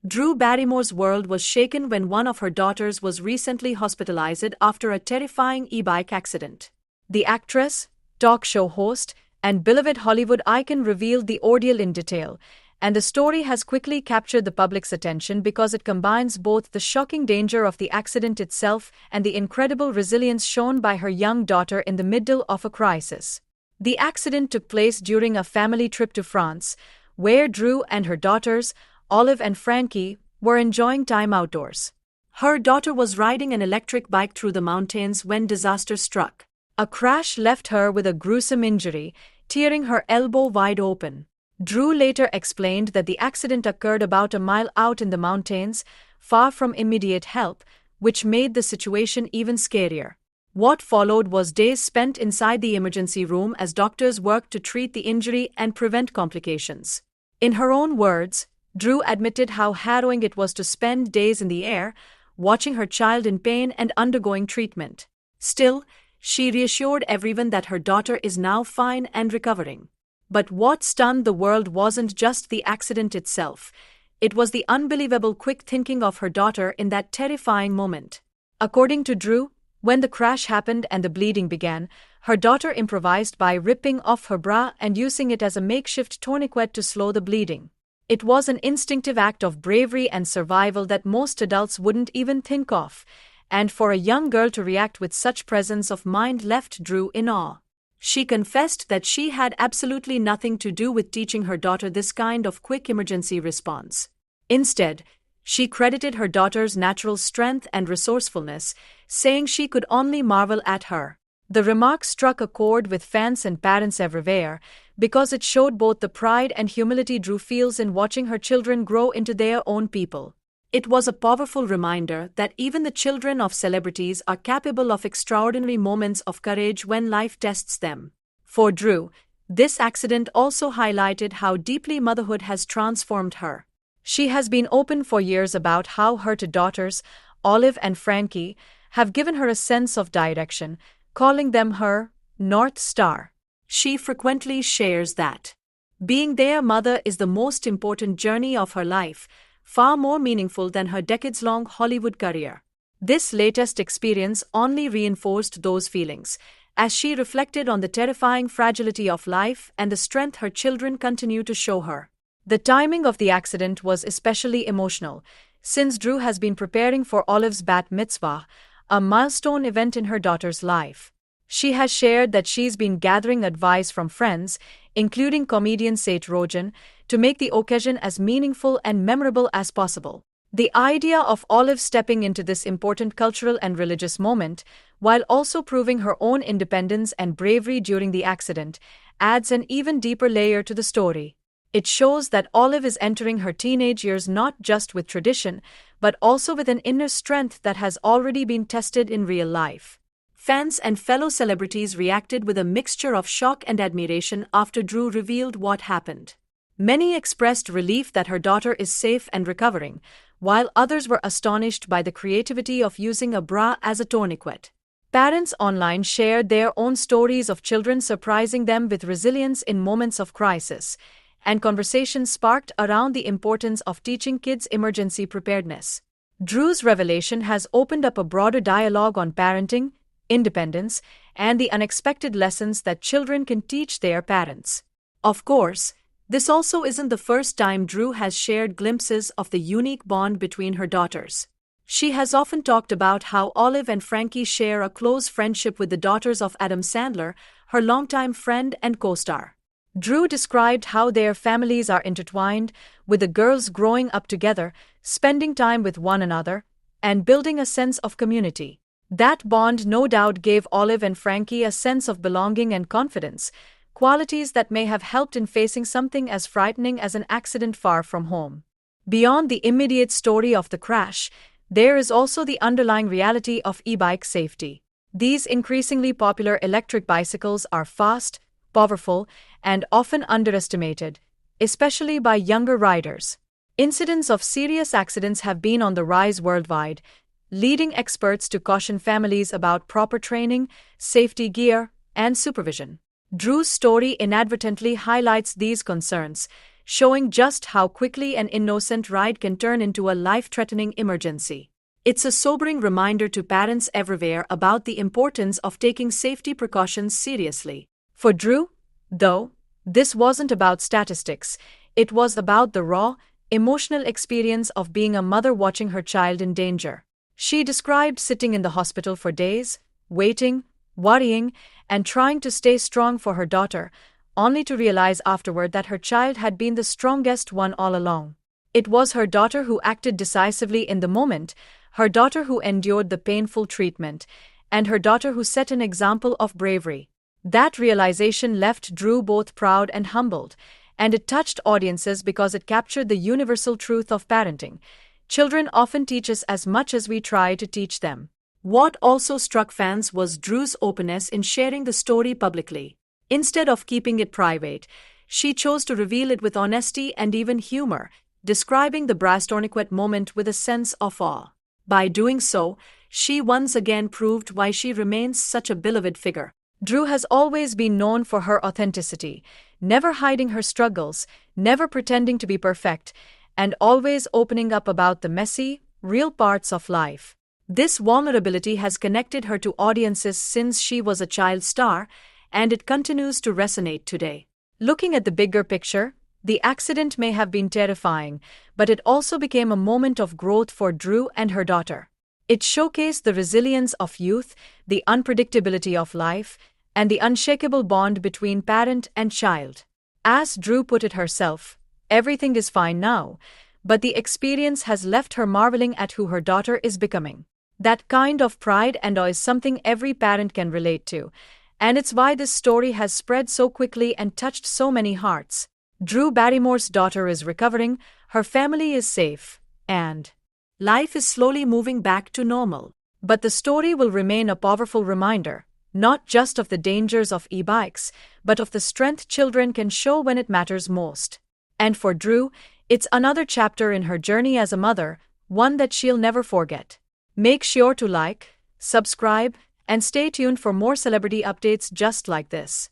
Drew Barrymore's world was shaken when one of her daughters was recently hospitalized after a terrifying e-bike accident. The actress, talk show host, and beloved Hollywood icon revealed the ordeal in detail, and the story has quickly captured the public's attention because it combines both the shocking danger of the accident itself and the incredible resilience shown by her young daughter in the middle of a crisis. The accident took place during a family trip to France, where Drew and her daughters, Olive and Frankie, were enjoying time outdoors. Her daughter was riding an electric bike through the mountains when disaster struck. A crash left her with a gruesome injury, tearing her elbow wide open. Drew later explained that the accident occurred about a mile out in the mountains, far from immediate help, which made the situation even scarier. What followed was days spent inside the emergency room as doctors worked to treat the injury and prevent complications. In her own words, Drew admitted how harrowing it was to spend days in the air, watching her child in pain and undergoing treatment. Still, she reassured everyone that her daughter is now fine and recovering. But what stunned the world wasn't just the accident itself. It was the unbelievable quick thinking of her daughter in that terrifying moment. According to Drew, when the crash happened and the bleeding began, her daughter improvised by ripping off her bra and using it as a makeshift tourniquet to slow the bleeding. It was an instinctive act of bravery and survival that most adults wouldn't even think of, and for a young girl to react with such presence of mind left Drew in awe. She confessed that she had absolutely nothing to do with teaching her daughter this kind of quick emergency response. Instead, she credited her daughter's natural strength and resourcefulness, saying she could only marvel at her. The remark struck a chord with fans and parents everywhere, because it showed both the pride and humility Drew feels in watching her children grow into their own people. It was a powerful reminder that even the children of celebrities are capable of extraordinary moments of courage when life tests them. For Drew, this accident also highlighted how deeply motherhood has transformed her. She has been open for years about how her two daughters, Olive and Frankie, have given her a sense of direction, calling them her North Star. She frequently shares that being their mother is the most important journey of her life, far more meaningful than her decades-long Hollywood career. This latest experience only reinforced those feelings, as she reflected on the terrifying fragility of life and the strength her children continue to show her. The timing of the accident was especially emotional, since Drew has been preparing for Olive's bat mitzvah, a milestone event in her daughter's life. She has shared that she's been gathering advice from friends, including comedian Seth Rogen, to make the occasion as meaningful and memorable as possible. The idea of Olive stepping into this important cultural and religious moment, while also proving her own independence and bravery during the accident, adds an even deeper layer to the story. It shows that Olive is entering her teenage years not just with tradition, but also with an inner strength that has already been tested in real life. Fans and fellow celebrities reacted with a mixture of shock and admiration after Drew revealed what happened. Many expressed relief that her daughter is safe and recovering, while others were astonished by the creativity of using a bra as a tourniquet. Parents online shared their own stories of children surprising them with resilience in moments of crisis, and conversations sparked around the importance of teaching kids emergency preparedness. Drew's revelation has opened up a broader dialogue on parenting, independence, and the unexpected lessons that children can teach their parents. Of course, this also isn't the first time Drew has shared glimpses of the unique bond between her daughters. She has often talked about how Olive and Frankie share a close friendship with the daughters of Adam Sandler, her longtime friend and co-star. Drew described how their families are intertwined, with the girls growing up together, spending time with one another, and building a sense of community. That bond no doubt gave Olive and Frankie a sense of belonging and confidence, qualities that may have helped in facing something as frightening as an accident far from home. Beyond the immediate story of the crash, there is also the underlying reality of e-bike safety. These increasingly popular electric bicycles are fast, powerful, and often underestimated, especially by younger riders. Incidents of serious accidents have been on the rise worldwide, leading experts to caution families about proper training, safety gear, and supervision. Drew's story inadvertently highlights these concerns, showing just how quickly an innocent ride can turn into a life-threatening emergency. It's a sobering reminder to parents everywhere about the importance of taking safety precautions seriously. For Drew, though, this wasn't about statistics. It was about the raw, emotional experience of being a mother watching her child in danger. She described sitting in the hospital for days, waiting, worrying, and trying to stay strong for her daughter, only to realize afterward that her child had been the strongest one all along. It was her daughter who acted decisively in the moment, her daughter who endured the painful treatment, and her daughter who set an example of bravery. That realization left Drew both proud and humbled, and it touched audiences because it captured the universal truth of parenting. Children often teach us as much as we try to teach them. What also struck fans was Drew's openness in sharing the story publicly. Instead of keeping it private, she chose to reveal it with honesty and even humor, describing the brass tourniquet moment with a sense of awe. By doing so, she once again proved why she remains such a beloved figure. Drew has always been known for her authenticity, never hiding her struggles, never pretending to be perfect, and always opening up about the messy, real parts of life. This vulnerability has connected her to audiences since she was a child star, and it continues to resonate today. Looking at the bigger picture, the accident may have been terrifying, but it also became a moment of growth for Drew and her daughter. It showcased the resilience of youth, the unpredictability of life, and the unshakable bond between parent and child. As Drew put it herself, everything is fine now, but the experience has left her marveling at who her daughter is becoming. That kind of pride and awe is something every parent can relate to, and it's why this story has spread so quickly and touched so many hearts. Drew Barrymore's daughter is recovering, her family is safe, and life is slowly moving back to normal. But the story will remain a powerful reminder, not just of the dangers of e-bikes, but of the strength children can show when it matters most. And for Drew, it's another chapter in her journey as a mother, one that she'll never forget. Make sure to like, subscribe, and stay tuned for more celebrity updates just like this.